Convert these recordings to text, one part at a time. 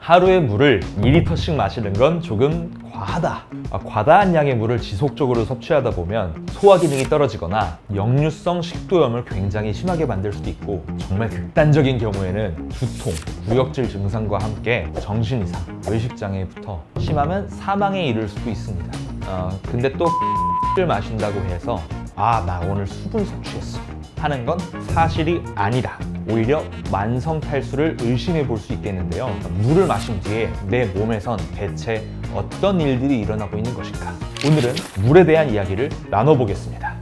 하루에 물을 2리터씩 마시는 건 조금 과하다. 과다한 양의 물을 지속적으로 섭취하다 보면 소화 기능이 떨어지거나 역류성 식도염을 굉장히 심하게 만들 수도 있고, 정말 극단적인 경우에는 두통, 구역질 증상과 함께 정신이상, 의식장애부터 심하면 사망에 이를 수도 있습니다. 근데 또 를 마신다고 해서 나 오늘 수분 섭취했어 하는 건 사실이 아니다. 오히려 만성 탈수를 의심해 볼 수 있겠는데요. 물을 마신 뒤에 내 몸에선 대체 어떤 일들이 일어나고 있는 것인가? 오늘은 물에 대한 이야기를 나눠보겠습니다.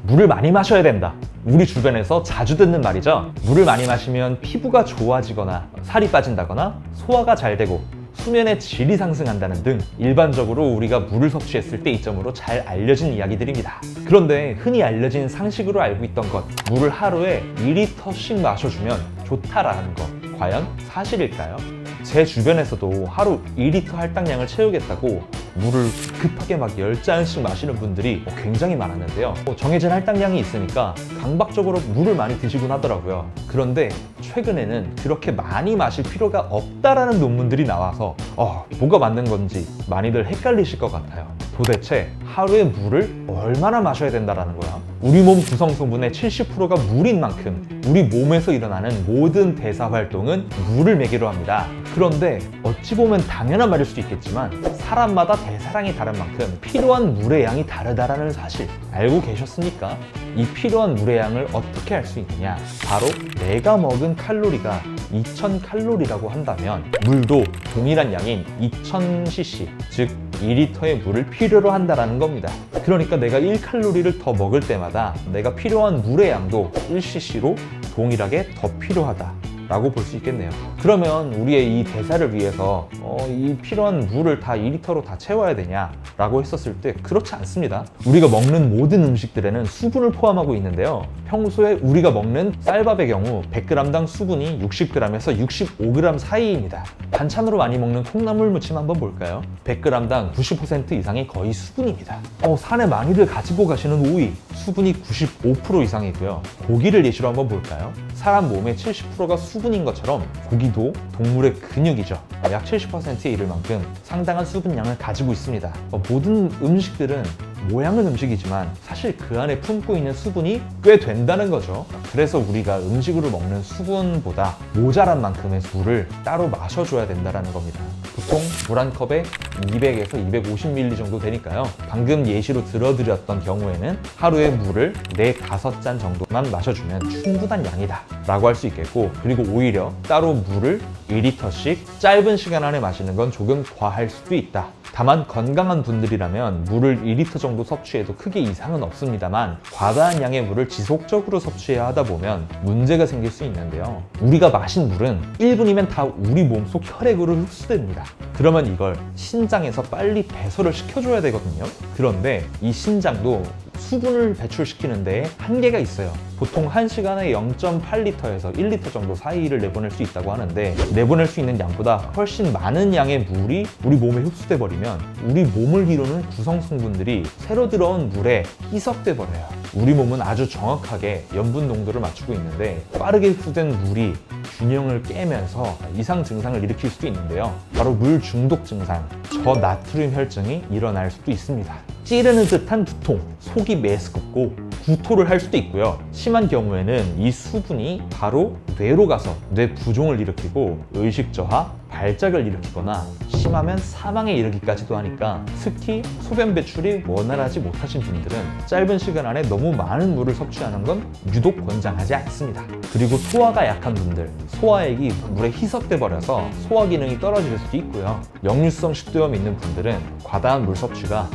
물을 많이 마셔야 된다. 우리 주변에서 자주 듣는 말이죠. 물을 많이 마시면 피부가 좋아지거나 살이 빠진다거나 소화가 잘 되고 수면의 질이 상승한다는 등 일반적으로 우리가 물을 섭취했을 때 이점으로 잘 알려진 이야기들입니다. 그런데 흔히 알려진 상식으로 알고 있던 것, 물을 하루에 2리터씩 마셔주면 좋다라는 것, 과연 사실일까요? 제 주변에서도 하루 2리터 할당량을 채우겠다고 물을 급하게 막 10잔씩 마시는 분들이 굉장히 많았는데요. 정해진 할당량이 있으니까 강박적으로 물을 많이 드시곤 하더라고요. 그런데 최근에는 그렇게 많이 마실 필요가 없다라는 논문들이 나와서 뭐가 맞는 건지 많이들 헷갈리실 것 같아요. 도대체 하루에 물을 얼마나 마셔야 된다는 거야? 우리 몸 구성 성분의 70%가 물인 만큼 우리 몸에서 일어나는 모든 대사 활동은 물을 매개로 합니다. 그런데 어찌 보면 당연한 말일 수도 있겠지만 사람마다 대사량이 다른 만큼 필요한 물의 양이 다르다는 사실 알고 계셨습니까? 이 필요한 물의 양을 어떻게 알 수 있느냐? 바로 내가 먹은 칼로리가 2000칼로리라고 한다면 물도 동일한 양인 2000cc, 즉 2리터의 물을 필요로 한다는 겁니다. 그러니까 내가 1칼로리를 더 먹을 때마다 내가 필요한 물의 양도 1cc로 동일하게 더 필요하다 라고 볼 수 있겠네요. 그러면 우리의 이 대사를 위해서 이 필요한 물을 다 2리터로 다 채워야 되냐 라고 했었을 때 그렇지 않습니다. 우리가 먹는 모든 음식들에는 수분을 포함하고 있는데요. 평소에 우리가 먹는 쌀밥의 경우 100g당 수분이 60g에서 65g 사이입니다. 반찬으로 많이 먹는 콩나물 무침 한번 볼까요? 100g당 90% 이상이 거의 수분입니다. 산에 많이들 가지고 가시는 오이, 수분이 95% 이상이고요. 고기를 예시로 한번 볼까요? 사람 몸의 70%가 수분인 것처럼 고기도 동물의 근육이죠. 약 70%에 이를 만큼 상당한 수분량을 가지고 있습니다. 모든 음식들은 모양은 음식이지만 사실 그 안에 품고 있는 수분이 꽤 된다는 거죠. 그래서 우리가 음식으로 먹는 수분보다 모자란 만큼의 물을 따로 마셔줘야 된다는 겁니다. 보통 물 한 컵에 200에서 250ml 정도 되니까요. 방금 예시로 들어드렸던 경우에는 하루에 물을 4, 5잔 정도만 마셔주면 충분한 양이다 라고 할 수 있겠고, 그리고 오히려 따로 물을 2리터씩 짧은 시간 안에 마시는 건 조금 과할 수도 있다. 다만 건강한 분들이라면 물을 2리터 정도 섭취해도 크게 이상은 없습니다만 과다한 양의 물을 지속적으로 섭취해야 하다 보면 문제가 생길 수 있는데요. 우리가 마신 물은 1분이면 다 우리 몸속 혈액으로 흡수됩니다. 그러면 이걸 신장에서 빨리 배설을 시켜줘야 되거든요. 그런데 이 신장도 수분을 배출시키는 데 한계가 있어요. 보통 1시간에 0.8리터에서 1리터 정도 사이를 내보낼 수 있다고 하는데, 내보낼 수 있는 양보다 훨씬 많은 양의 물이 우리 몸에 흡수돼 버리면 우리 몸을 이루는 구성 성분들이 새로 들어온 물에 희석돼 버려요. 우리 몸은 아주 정확하게 염분 농도를 맞추고 있는데 빠르게 흡수된 물이 균형을 깨면서 이상 증상을 일으킬 수도 있는데요. 바로 물 중독 증상, 저나트륨 혈증이 일어날 수도 있습니다. 찌르는 듯한 두통, 속이 메스껍고 구토를 할 수도 있고요. 심한 경우에는 이 수분이 바로 뇌로 가서 뇌 부종을 일으키고 의식 저하, 발작을 일으키거나 심하면 사망에 이르기까지도 하니까 특히 소변 배출이 원활하지 못하신 분들은 짧은 시간 안에 너무 많은 물을 섭취하는 건 유독 권장하지 않습니다. 그리고 소화가 약한 분들, 소화액이 물에 희석돼 버려서 소화 기능이 떨어질 수도 있고요. 역류성 식도염이 있는 분들은 과다한 물 섭취가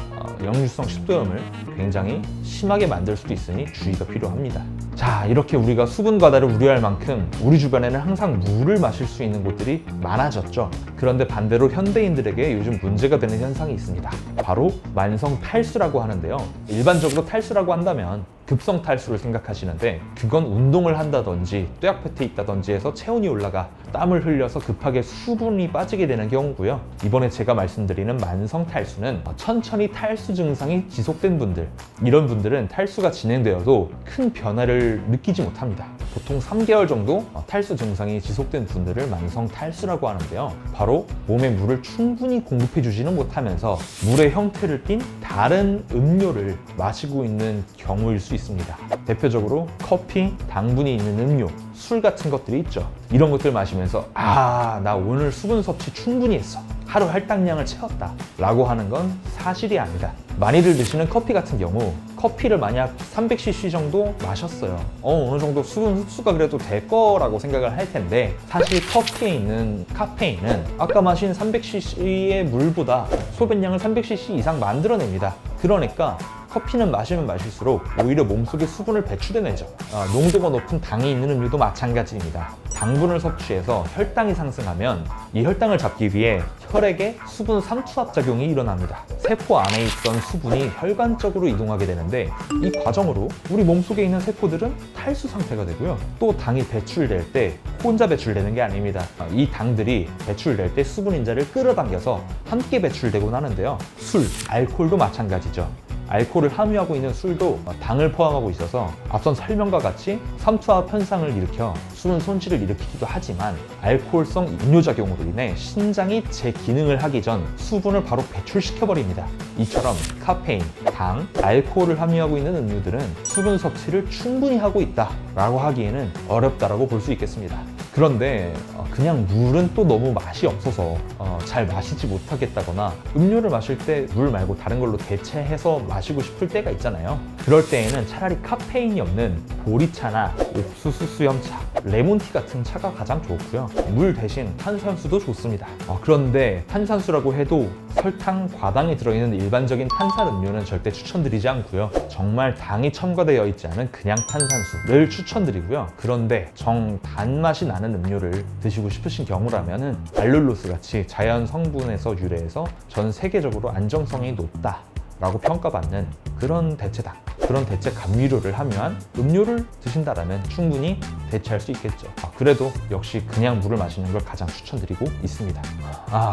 역류성 식도염을 굉장히 심하게 만들 수도 있으니 주의가 필요합니다. 자, 이렇게 우리가 수분 과다를 우려할 만큼 우리 주변에는 항상 물을 마실 수 있는 곳들이 많아졌죠. 그런데 반대로 현대인들에게 요즘 문제가 되는 현상이 있습니다. 바로 만성 탈수라고 하는데요. 일반적으로 탈수라고 한다면 급성 탈수를 생각하시는데, 그건 운동을 한다든지 뙤약볕에 있다든지 해서 체온이 올라가 땀을 흘려서 급하게 수분이 빠지게 되는 경우고요. 이번에 제가 말씀드리는 만성 탈수는 천천히 탈수 증상이 지속된 분들, 이런 분들은 탈수가 진행되어도 큰 변화를 느끼지 못합니다. 보통 3개월 정도 탈수 증상이 지속된 분들을 만성 탈수라고 하는데요. 바로 몸에 물을 충분히 공급해 주지는 못하면서 물의 형태를 띤 다른 음료를 마시고 있는 경우일 수 있습니다. 대표적으로 커피, 당분이 있는 음료, 술 같은 것들이 있죠. 이런 것들 마시면서 나 오늘 수분 섭취 충분히 했어, 하루 할당량을 채웠다 라고 하는 건 사실이 아니다. 많이들 드시는 커피 같은 경우, 커피를 만약 300cc 정도 마셨어요. 어느 정도 수분 흡수가 그래도 될 거라고 생각을 할 텐데, 사실 커피에 있는 카페인은 아까 마신 300cc의 물보다 소변량을 300cc 이상 만들어냅니다. 그러니까 커피는 마시면 마실수록 오히려 몸속에 수분을 배출해내죠. 농도가 높은 당이 있는 음료도 마찬가지입니다. 당분을 섭취해서 혈당이 상승하면 이 혈당을 잡기 위해 혈액에 수분 삼투압 작용이 일어납니다. 세포 안에 있던 수분이 혈관 쪽으로 이동하게 되는데, 이 과정으로 우리 몸속에 있는 세포들은 탈수 상태가 되고요. 또 당이 배출될 때 혼자 배출되는 게 아닙니다. 이 당들이 배출될 때 수분 인자를 끌어당겨서 함께 배출되곤 하는데요. 술, 알코올도 마찬가지죠. 알코올을 함유하고 있는 술도 당을 포함하고 있어서 앞선 설명과 같이 삼투압 현상을 일으켜 수분 손실을 일으키기도 하지만, 알코올성 이뇨작용으로 인해 신장이 제 기능을 하기 전 수분을 바로 배출시켜버립니다. 이처럼 카페인, 당, 알코올을 함유하고 있는 음료들은 수분 섭취를 충분히 하고 있다라고 하기에는 어렵다라고 볼 수 있겠습니다. 그런데 그냥 물은 또 너무 맛이 없어서 잘 마시지 못하겠다거나, 음료를 마실 때 물 말고 다른 걸로 대체해서 마시고 싶을 때가 있잖아요. 그럴 때에는 차라리 카페인이 없는 보리차나 옥수수 수염차, 레몬티 같은 차가 가장 좋고요. 물 대신 탄산수도 좋습니다. 그런데 탄산수라고 해도 설탕, 과당이 들어있는 일반적인 탄산음료는 절대 추천드리지 않고요. 정말 당이 첨가되어 있지 않은 그냥 탄산수를 추천드리고요. 그런데 정 단맛이 나는 음료를 드시고 싶으신 경우라면은 알룰로스 같이 자연 성분에서 유래해서 전 세계적으로 안정성이 높다 라고 평가받는 그런 대체당, 그런 대체 감미료를 함유한 음료를 드신다라면 충분히 대체할 수 있겠죠. 그래도 역시 그냥 물을 마시는 걸 가장 추천드리고 있습니다.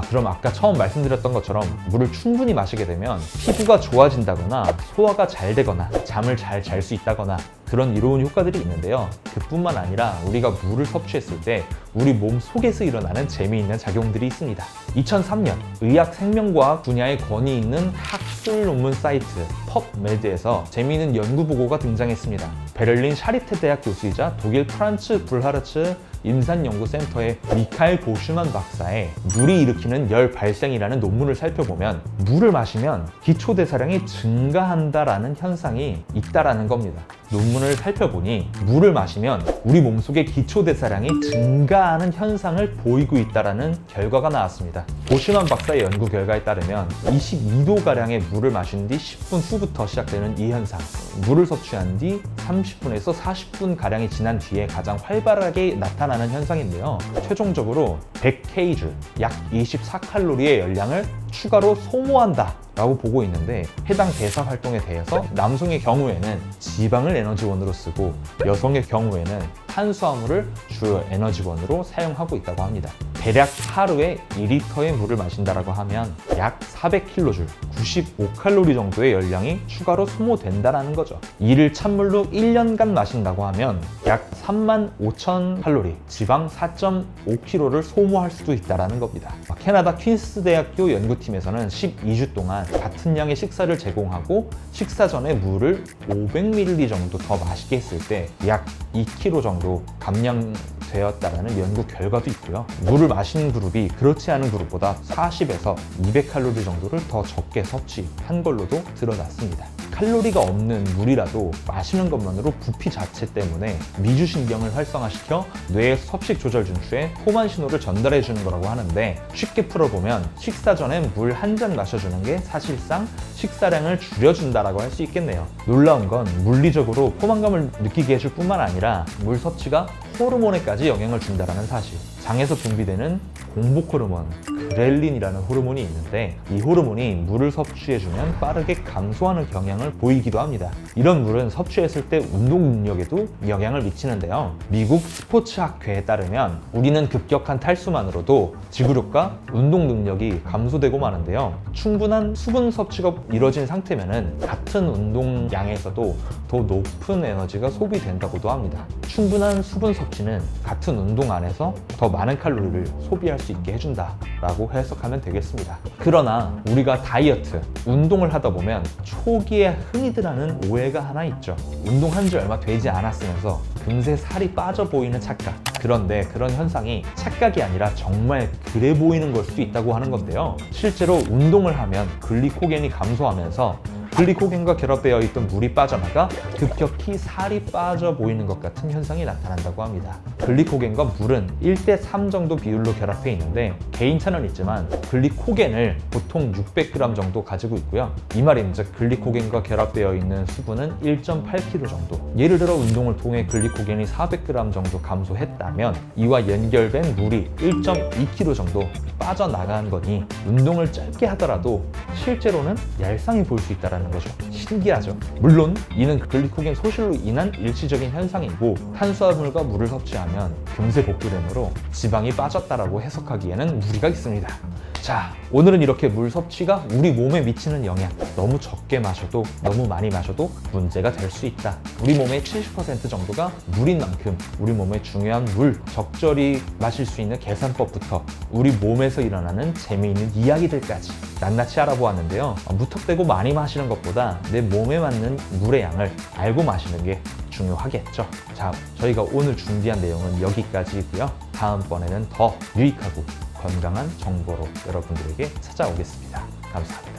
그럼 아까 처음 말씀드렸던 것처럼 물을 충분히 마시게 되면 피부가 좋아진다거나 소화가 잘 되거나 잠을 잘 잘 수 있다거나 그런 이로운 효과들이 있는데요. 그뿐만 아니라 우리가 물을 섭취했을 때 우리 몸 속에서 일어나는 재미있는 작용들이 있습니다. 2003년 의학 생명과학 분야에 권위 있는 학술 논문 사이트 펍메드에서 재미있는 연구 보고가 등장했습니다. 베를린 샤리테 대학 교수이자 독일 프란츠 불하르츠 임산연구센터의 미카엘 보슈만 박사의 물이 일으키는 열 발생이라는 논문을 살펴보면 물을 마시면 기초대사량이 증가한다라는 현상이 있다라는 겁니다. 논문을 살펴보니 물을 마시면 우리 몸속의 기초대사량이 증가하는 현상을 보이고 있다라는 결과가 나왔습니다. 보슈만 박사의 연구 결과에 따르면 22도가량의 물을 마신 뒤 10분 후부터 시작되는 이 현상, 물을 섭취한 뒤 30분에서 40분가량이 지난 뒤에 가장 활발하게 나타나는 현상인데요. 최종적으로 100kJ, 약 24칼로리의 열량을 추가로 소모한다 라고 보고 있는데, 해당 대사 활동에 대해서 남성의 경우에는 지방을 에너지원으로 쓰고 여성의 경우에는 탄수화물을 주요 에너지원으로 사용하고 있다고 합니다. 대략 하루에 2리터의 물을 마신다라고 하면 약 400kJ, 95칼로리 정도의 열량이 추가로 소모된다라는 거죠. 이를 찬물로 1년간 마신다고 하면 약 35,000칼로리, 지방 4.5kg를 소모할 수도 있다는 겁니다. 캐나다 퀸스 대학교 연구팀에서는 12주 동안 같은 양의 식사를 제공하고 식사 전에 물을 500ml 정도 더 마시게 했을 때 약 2kg 정도 감량되었다는 연구 결과도 있고요. 물을 마시는 그룹이 그렇지 않은 그룹보다 40에서 200칼로리 정도를 더 적게 섭취한 걸로도 드러났습니다. 칼로리가 없는 물이라도 마시는 것만으로 부피 자체 때문에 미주신경을 활성화시켜 뇌의 섭식 조절 준추에 호만 신호를 전달해 주는 거라고 하는데, 쉽게 풀어보면 식사 전에 물 한 잔 마셔주는 게 사실상 식사량을 줄여준다라고 할 수 있겠네요. 놀라운 건 물리적으로 포만감을 느끼게 해줄 뿐만 아니라 물 섭취가 호르몬에까지 영향을 준다는 사실. 장에서 분비되는 공복 호르몬, 그렐린이라는 호르몬이 있는데 이 호르몬이 물을 섭취해주면 빠르게 감소하는 경향을 보이기도 합니다. 이런 물은 섭취했을 때 운동 능력에도 영향을 미치는데요. 미국 스포츠학회에 따르면 우리는 급격한 탈수만으로도 지구력과 운동 능력이 감소되고 마는데요. 충분한 수분 섭취가 이뤄진 상태면은 같은 운동량에서도 더 높은 에너지가 소비된다고도 합니다. 충분한 수분 섭취는 같은 운동 안에서 더 많은 칼로리를 소비할 수 있게 해준다 라고 해석하면 되겠습니다. 그러나 우리가 다이어트, 운동을 하다 보면 초기에 흔히들 하는 오해가 하나 있죠. 운동한 지 얼마 되지 않았으면서 금세 살이 빠져 보이는 착각. 그런데 그런 현상이 착각이 아니라 정말 그래 보이는 걸 수도 있다고 하는 건데요. 실제로 운동을 하면 글리코겐이 감소하면서 글리코겐과 결합되어 있던 물이 빠져나가 급격히 살이 빠져 보이는 것 같은 현상이 나타난다고 합니다. 글리코겐과 물은 1대3 정도 비율로 결합해 있는데 개인차는 있지만 글리코겐을 보통 600g 정도 가지고 있고요. 이 말인즉 글리코겐과 결합되어 있는 수분은 1.8kg 정도. 예를 들어 운동을 통해 글리코겐이 400g 정도 감소했다면 이와 연결된 물이 1.2kg 정도 빠져나간 거니 운동을 짧게 하더라도 실제로는 얄쌍해 보일 수 있다는 거죠. 신기하죠? 물론 이는 글리코겐 소실로 인한 일시적인 현상이고 탄수화물과 물을 섭취하면 금세 복구되므로 지방이 빠졌다라고 해석하기에는 무리가 있습니다. 자, 오늘은 이렇게 물 섭취가 우리 몸에 미치는 영향, 너무 적게 마셔도 너무 많이 마셔도 문제가 될 수 있다. 우리 몸의 70% 정도가 물인 만큼 우리 몸의 중요한 물, 적절히 마실 수 있는 계산법부터 우리 몸에서 일어나는 재미있는 이야기들까지 낱낱이 알아보았는데요. 무턱대고 많이 마시는 것보다 내 몸에 맞는 물의 양을 알고 마시는 게 중요하겠죠. 자, 저희가 오늘 준비한 내용은 여기까지고요. 다음번에는 더 유익하고 건강한 정보로 여러분들에게 찾아오겠습니다. 감사합니다.